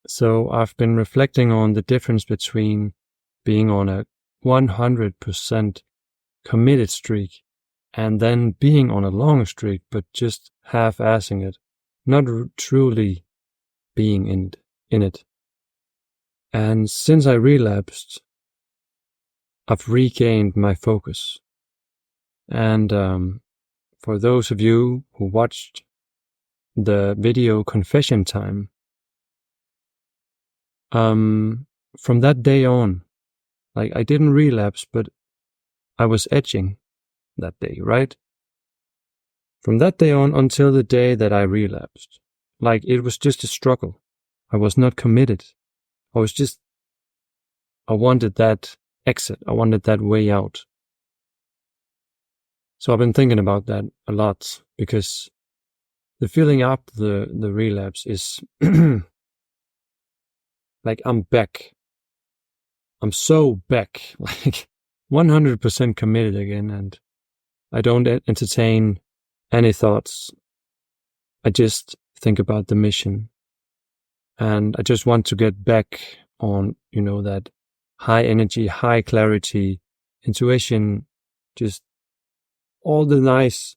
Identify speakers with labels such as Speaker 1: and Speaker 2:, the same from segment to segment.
Speaker 1: So I've been reflecting on the difference between being on a 100% committed streak and then being on a long streak, but just half-assing it, not truly being in it. And since I relapsed, I've regained my focus. And for those of you who watched the video confession time, from that day on, like I didn't relapse, but I was edging that day, right? From that day on until the day that I relapsed, like it was just a struggle. I was not committed. I wanted that exit. I wanted that way out. So I've been thinking about that a lot because the feeling after the relapse is like I'm back. I'm so back, like 100% committed again, and I don't entertain any thoughts. I just think about the mission, and I just want to get back on, that high energy, high clarity, intuition, just all the nice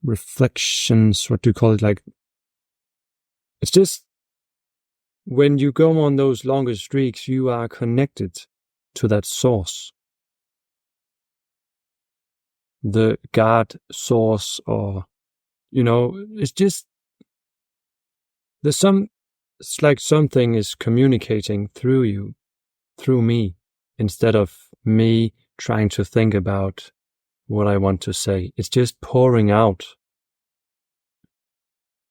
Speaker 1: reflections, what do you call it? Like, it's just when you go on those longer streaks, you are connected to that source, the God source, or, it's just, it's like something is communicating through you, through me, instead of me trying to think about what I want to say. It's just pouring out.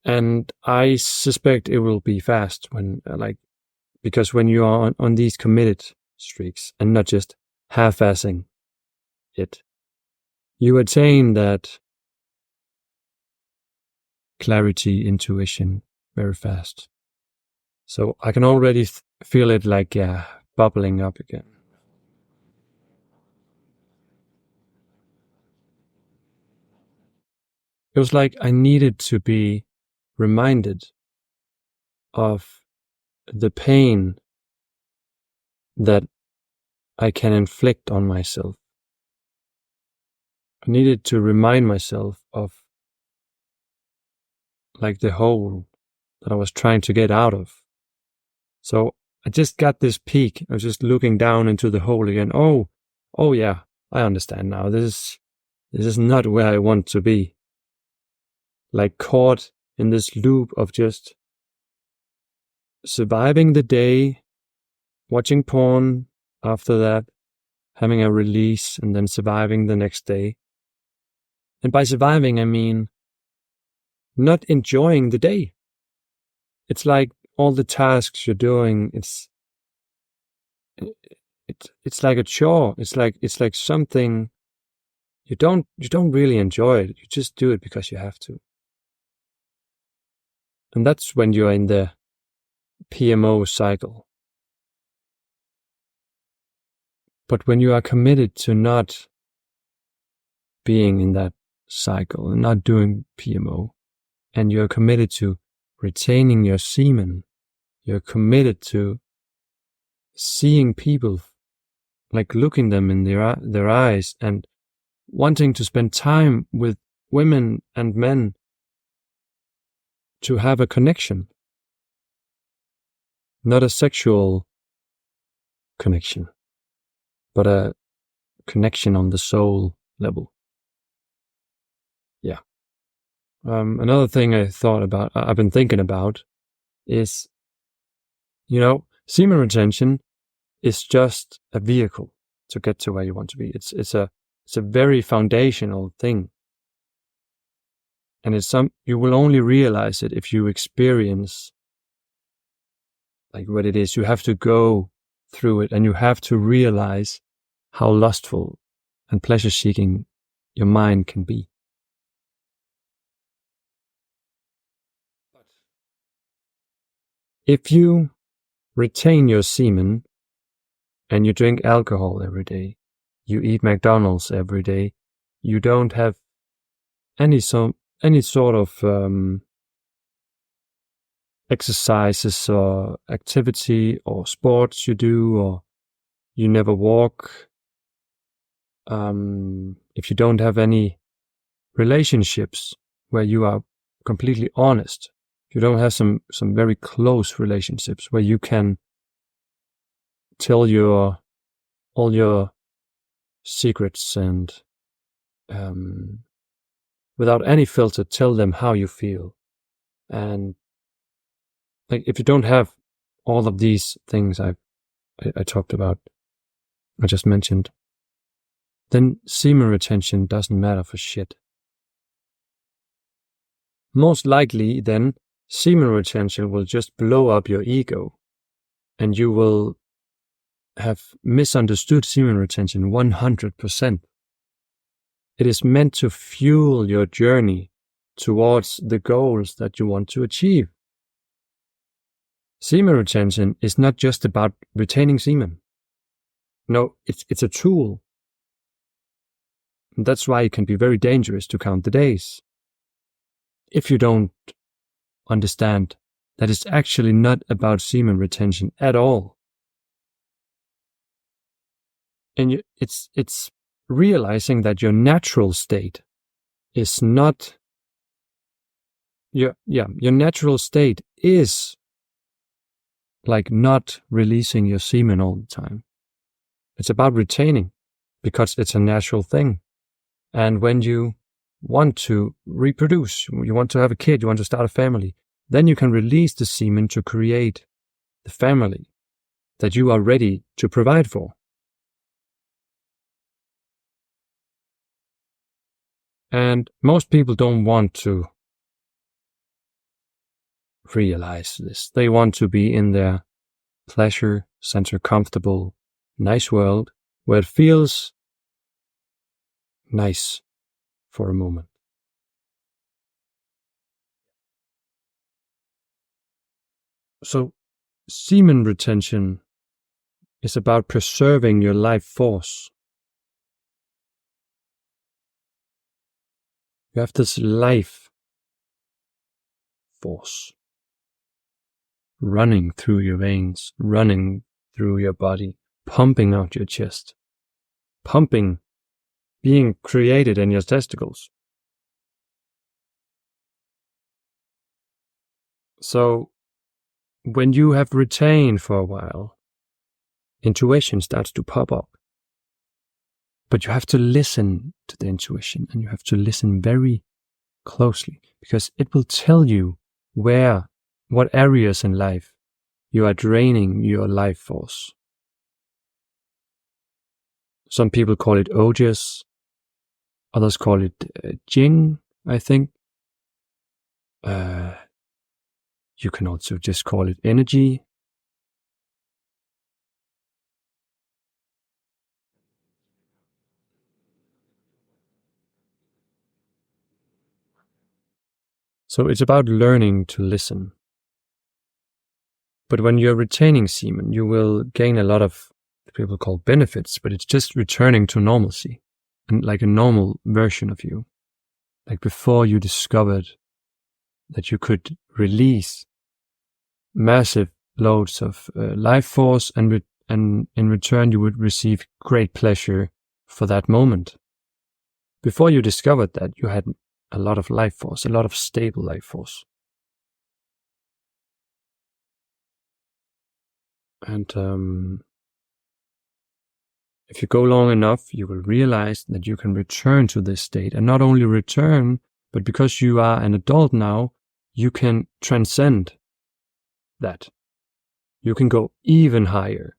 Speaker 1: And I suspect it will be fast because when you are on these committed streaks and not just half-assing it, you attain that clarity, intuition very fast. So I can already feel it bubbling up again. It was like I needed to be reminded of the pain that I can inflict on myself. I needed to remind myself of like the hole that I was trying to get out of. So I just got this peek. I was just looking down into the hole again. Oh yeah, I understand now. This is not where I want to be. Like caught in this loop of just surviving the day, watching porn after that, having a release, and then surviving the next day. And by surviving, I mean not enjoying the day. It's like all the tasks you're doing, it's like a chore. It's like something you don't really enjoy it. You just do it because you have to. And that's when you're in the PMO cycle. But when you are committed to not being in that cycle and not doing PMO, and you're committed to retaining your semen, you're committed to seeing people, like looking them in their eyes and wanting to spend time with women and men to have a connection, not a sexual connection, but a connection on the soul level. Yeah. Another thing I've been thinking about is, semen retention is just a vehicle to get to where you want to be. It's a very foundational thing. And you will only realize it if you experience like what it is. You have to go through it, and you have to realize how lustful and pleasure-seeking your mind can be. If you retain your semen and you drink alcohol every day, you eat McDonald's every day, you don't have any sort of exercises or activity or sports you do, or you never walk, if you don't have any relationships where you are completely honest, if you don't have some very close relationships where you can tell all your secrets and without any filter tell them how you feel, and like if you don't have all of these things I talked about, I just mentioned, then semen retention doesn't matter for shit. Most likely, then, semen retention will just blow up your ego, and you will have misunderstood semen retention 100%. It is meant to fuel your journey towards the goals that you want to achieve. Semen retention is not just about retaining semen. No, it's a tool. And that's why it can be very dangerous to count the days. If you don't understand that it's actually not about semen retention at all. And it's realizing that your natural state is not your natural state is like not releasing your semen all the time. It's about retaining because it's a natural thing. And when you want to reproduce, you want to have a kid, you want to start a family, then you can release the semen to create the family that you are ready to provide for. And most people don't want to realize this. They want to be in their pleasure center, comfortable, nice world where it feels nice for a moment. So, semen retention is about preserving your life force. You have this life force running through your veins, running through your body, pumping out your chest, pumping, being created in your testicles. So, when you have retained for a while, intuition starts to pop up. But you have to listen to the intuition, and you have to listen very closely, because it will tell you what areas in life you are draining your life force. Some people call it ojas, others call it jing, I think. You can also just call it energy. So it's about learning to listen. But when you're retaining semen, you will gain a lot of what people call benefits, but it's just returning to normalcy, and like a normal version of you. Like before you discovered that you could release massive loads of life force, and in return you would receive great pleasure for that moment. Before you discovered that, you had a lot of life force, a lot of stable life force. And if you go long enough, you will realize that you can return to this state, and not only return, but because you are an adult now, you can transcend that. You can go even higher,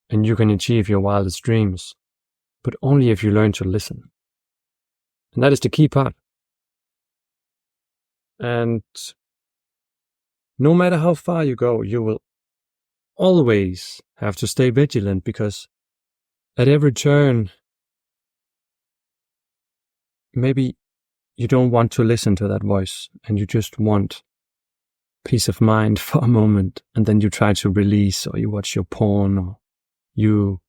Speaker 1: and you can achieve your wildest dreams, but only if you learn to listen. And that is the key part. And no matter how far you go, you will always have to stay vigilant, because at every turn, maybe you don't want to listen to that voice, and you just want peace of mind for a moment, and then you try to release, or you watch your porn, or you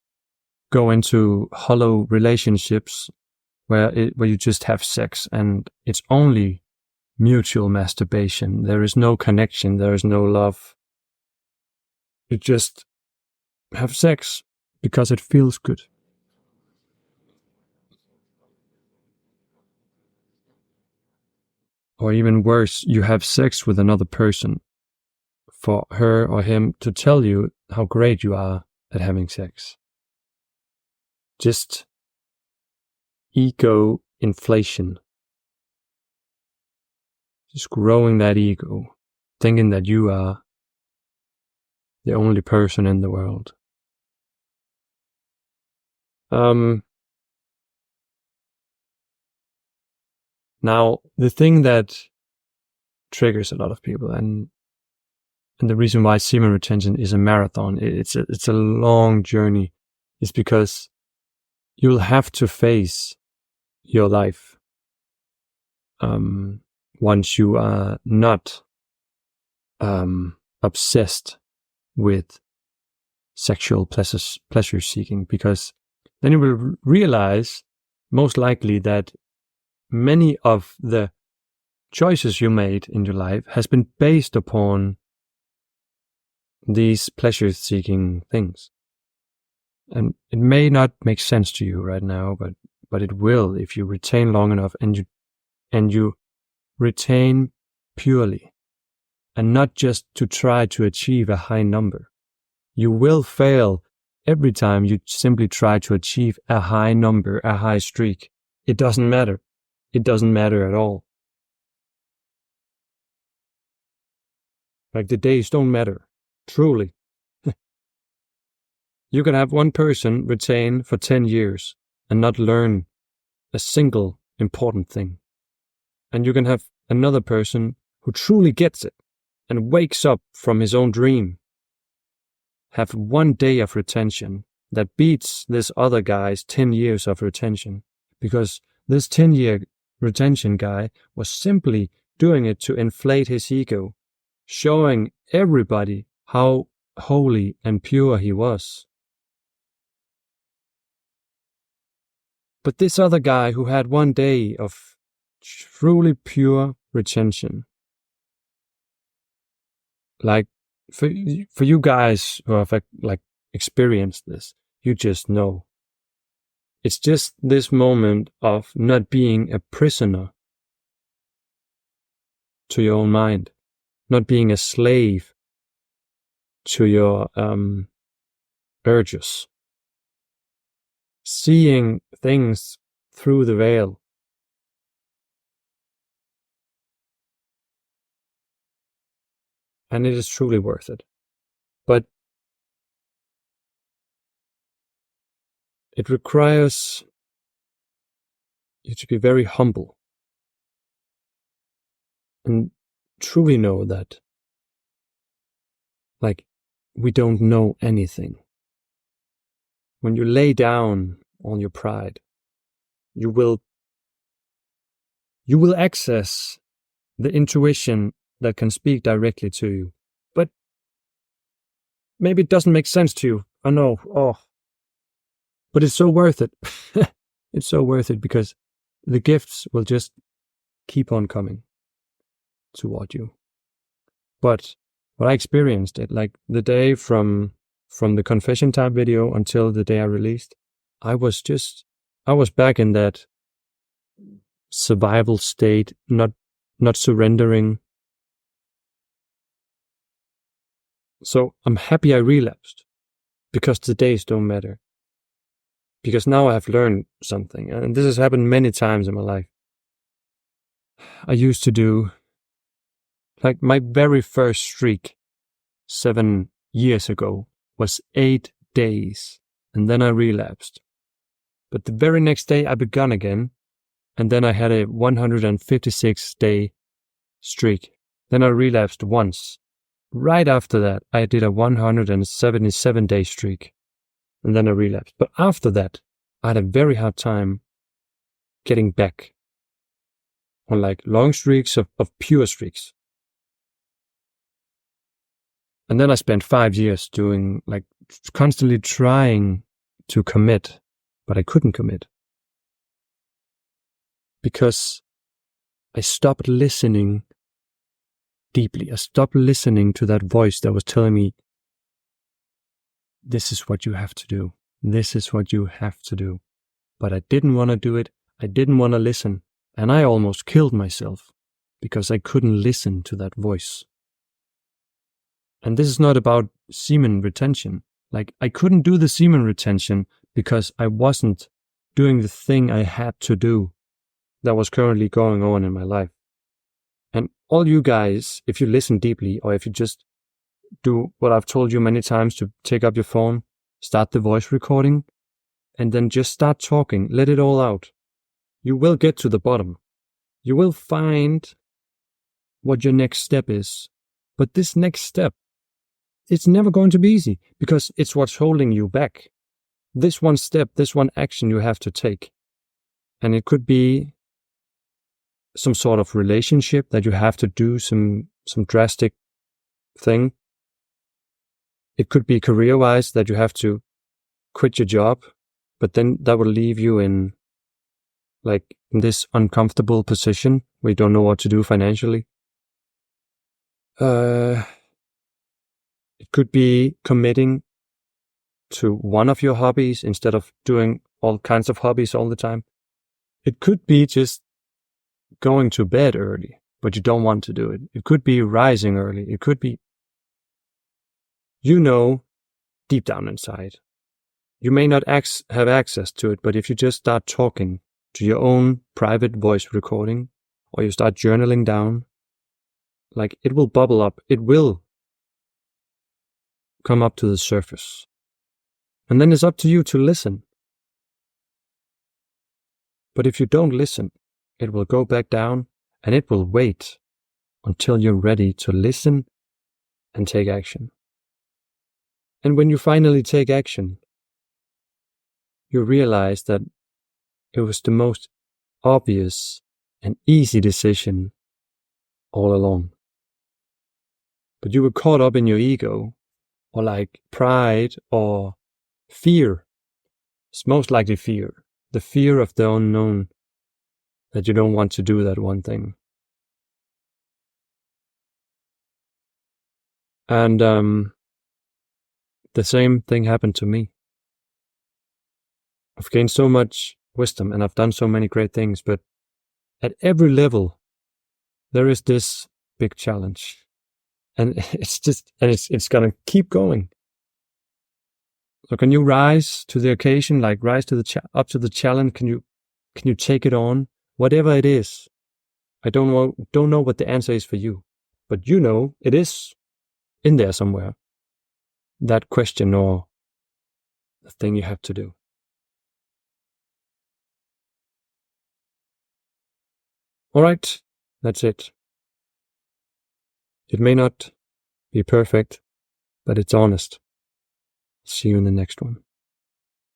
Speaker 1: go into hollow relationships where you just have sex, and it's only mutual masturbation. There is no connection. There is no love. You just have sex because it feels good. Or even worse, you have sex with another person for her or him to tell you how great you are at having sex. Just ego inflation. Just growing that ego, thinking that you are the only person in the world. Now, the thing that triggers a lot of people, and the reason why semen retention is a marathon, it's a long journey, is because you'll have to face your life once you are not obsessed with sexual pleasure seeking, because then you will realize most likely that many of the choices you made in your life has been based upon these pleasure seeking things. And it may not make sense to you right now, but it will if you retain long enough and you retain purely and not just to try to achieve a high number. You will fail every time you simply try to achieve a high number, a high streak. It doesn't matter. It doesn't matter at all. Like, the days don't matter. Truly. You can have one person retain for 10 years and not learn a single important thing. And you can have another person who truly gets it and wakes up from his own dream, have 1 day of retention that beats this other guy's 10 years of retention, because this 10-year retention guy was simply doing it to inflate his ego, showing everybody how holy and pure he was. But this other guy who had 1 day of truly pure retention, like for you guys who have like experienced this, you just know. It's just this moment of not being a prisoner to your own mind, not being a slave to your urges, seeing things through the veil. And it is truly worth it. But it requires you to be very humble and truly know that, like, we don't know anything. When you lay down on your pride, you will access the intuition that can speak directly to you. But maybe it doesn't make sense to you. I know. But it's so worth it. It's so worth it, because the gifts will just keep on coming toward you. But what I experienced, it like the day from the confession time video until the day I released, I was back in that survival state, not surrendering. So I'm happy I relapsed, because the days don't matter. Because now I have learned something, and this has happened many times in my life. I used to do, like, my very first streak 7 years ago was 8 days, and then I relapsed. But the very next day I began again, and then I had a 156-day streak. Then I relapsed once. Right after that, I did a 177-day streak, and then I relapsed. But after that, I had a very hard time getting back on like long streaks of pure streaks. And then I spent 5 years doing, like, constantly trying to commit, but I couldn't commit. Because I stopped listening deeply. I stopped listening to that voice that was telling me, this is what you have to do. This is what you have to do. But I didn't want to do it. I didn't want to listen. And I almost killed myself because I couldn't listen to that voice. And this is not about semen retention. Like, I couldn't do the semen retention because I wasn't doing the thing I had to do that was currently going on in my life. And all you guys, if you listen deeply, or if you just do what I've told you many times, to take up your phone, start the voice recording, and then just start talking, let it all out. You will get to the bottom. You will find what your next step is. But this next step, it's never going to be easy because it's what's holding you back. This one step, this one action you have to take. And it could be some sort of relationship that you have to do some drastic thing. It could be career-wise that you have to quit your job, but then that will leave you in this uncomfortable position where you don't know what to do financially. It could be committing to one of your hobbies instead of doing all kinds of hobbies all the time. It could be just going to bed early, but you don't want to do it. It could be rising early. It could be, deep down inside. You may not have access to it, but if you just start talking to your own private voice recording, or you start journaling down, it will bubble up. It will come up to the surface. And then it's up to you to listen. But if you don't listen, it will go back down, and it will wait until you're ready to listen and take action. And when you finally take action, you realize that it was the most obvious and easy decision all along. But you were caught up in your ego, or pride, or fear. It's most likely fear. The fear of the unknown, that you don't want to do that one thing. And the same thing happened to me. I've gained so much wisdom and I've done so many great things, but at every level, there is this big challenge. And it's gonna keep going. So can you rise to the occasion, rise to up to the challenge? Can you take it on? Whatever it is. I don't know what the answer is for you, but it is in there somewhere. That question or the thing you have to do. All right, that's it. It may not be perfect, but it's honest. See you in the next one.